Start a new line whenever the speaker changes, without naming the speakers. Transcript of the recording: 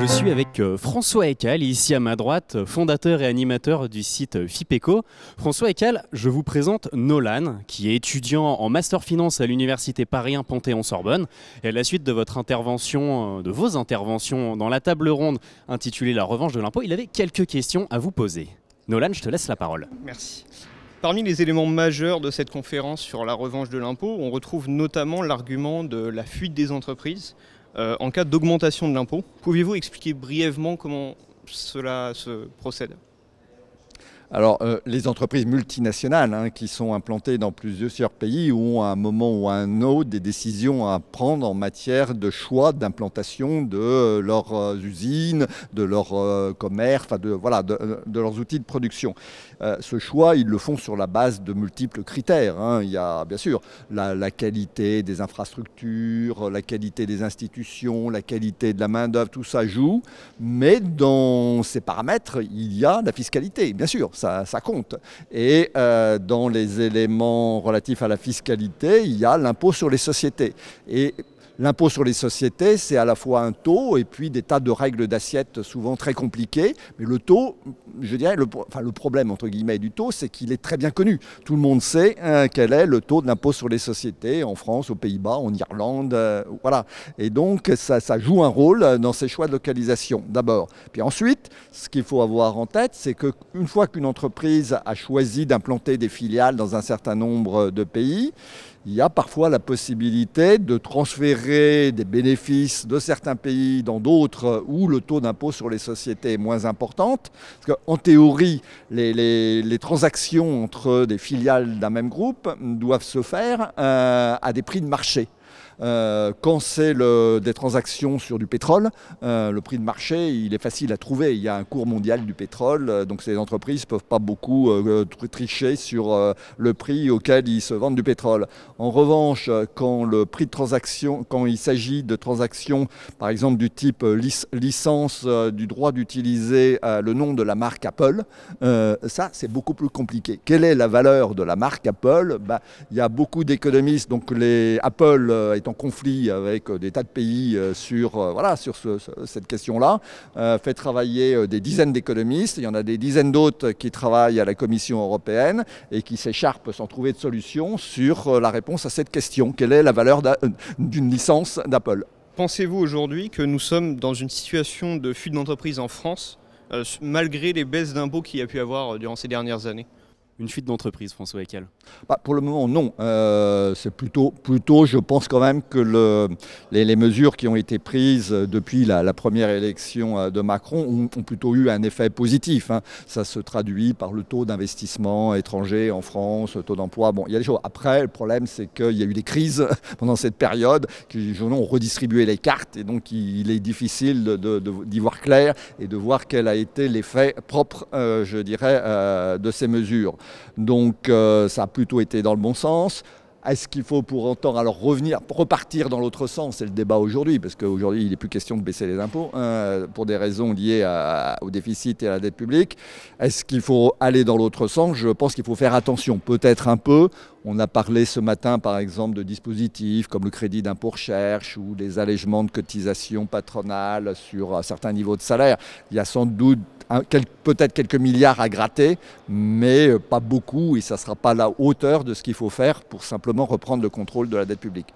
Je suis avec François Ecal, ici à ma droite, fondateur et animateur du site FIPECO. François Ecal, je vous présente Nolan, qui est étudiant en Master Finance à l'Université Paris 1 Panthéon-Sorbonne. Et à la suite de votre intervention, de vos interventions dans la table ronde intitulée La revanche de l'impôt, il avait quelques questions à vous poser. Nolan, je te laisse la parole.
Merci. Parmi les éléments majeurs de cette conférence sur la revanche de l'impôt, on retrouve notamment l'argument de la fuite des entreprises en cas d'augmentation de l'impôt. Pouvez-vous expliquer brièvement comment cela se procède ?
Alors, les entreprises multinationales qui sont implantées dans plusieurs pays ont à un moment ou à un autre des décisions à prendre en matière de choix d'implantation de leurs usines, de leur commerce, enfin de leurs outils de production. Ce choix, ils le font sur la base de multiples critères. Il y a bien sûr la qualité des infrastructures, la qualité des institutions, la qualité de la main-d'œuvre, tout ça joue. Mais dans ces paramètres, il y a la fiscalité, bien sûr. Ça compte. Et dans les éléments relatifs à la fiscalité, il y a l'impôt sur les sociétés. Et l'impôt sur les sociétés, c'est à la fois un taux et puis des tas de règles d'assiette souvent très compliquées. Mais le taux, je dirais, le problème entre guillemets du taux, c'est qu'il est très bien connu. Tout le monde sait quel est le taux de l'impôt sur les sociétés en France, aux Pays-Bas, en Irlande, voilà. Et donc ça joue un rôle dans ces choix de localisation, d'abord. Puis ensuite, ce qu'il faut avoir en tête, c'est qu'une fois qu'une entreprise a choisi d'implanter des filiales dans un certain nombre de pays, il y a parfois la possibilité de transférer des bénéfices de certains pays dans d'autres où le taux d'impôt sur les sociétés est moins important. Parce qu'en théorie, les transactions entre des filiales d'un même groupe doivent se faire à des prix de marché. Quand c'est des transactions sur du pétrole, le prix de marché, il est facile à trouver. Il y a un cours mondial du pétrole, donc ces entreprises ne peuvent pas beaucoup tricher sur le prix auquel ils se vendent du pétrole. En revanche, quand le prix de transaction, quand il s'agit de transactions, par exemple du type licence du droit d'utiliser le nom de la marque Apple, ça c'est beaucoup plus compliqué. Quelle est la valeur de la marque Apple ? Il y a beaucoup d'économistes, donc Apple est en conflit avec des tas de pays sur cette question-là, fait travailler des dizaines d'économistes. Il y en a des dizaines d'autres qui travaillent à la Commission européenne et qui s'écharpent sans trouver de solution sur la réponse à cette question. Quelle est la valeur d'une licence d'Apple ?
Pensez-vous aujourd'hui que nous sommes dans une situation de fuite d'entreprise en France, malgré les baisses d'impôts qu'il y a pu avoir durant ces dernières années ?
Une fuite d'entreprise, François Ecal.
Pour le moment, non. C'est plutôt, je pense quand même que les mesures qui ont été prises depuis la première élection de Macron ont plutôt eu un effet positif. Ça se traduit par le taux d'investissement étranger en France, le taux d'emploi. Bon, il y a des choses. Après, le problème, c'est qu'il y a eu des crises pendant cette période qui ont redistribué les cartes et donc il est difficile d'y voir clair et de voir quel a été l'effet propre, je dirais, de ces mesures. Donc ça a plutôt été dans le bon sens. Est-ce qu'il faut pour autant repartir dans l'autre sens ? C'est le débat aujourd'hui, parce qu'aujourd'hui il n'est plus question de baisser les impôts pour des raisons liées au déficit et à la dette publique. Est-ce qu'il faut aller dans l'autre sens ? Je pense qu'il faut faire attention, peut-être un peu. On a parlé ce matin par exemple de dispositifs comme le crédit d'impôt recherche ou des allègements de cotisations patronales sur certains niveaux de salaire. Il y a sans doute peut-être quelques milliards à gratter, mais pas beaucoup, et ça ne sera pas à la hauteur de ce qu'il faut faire pour simplement reprendre le contrôle de la dette publique.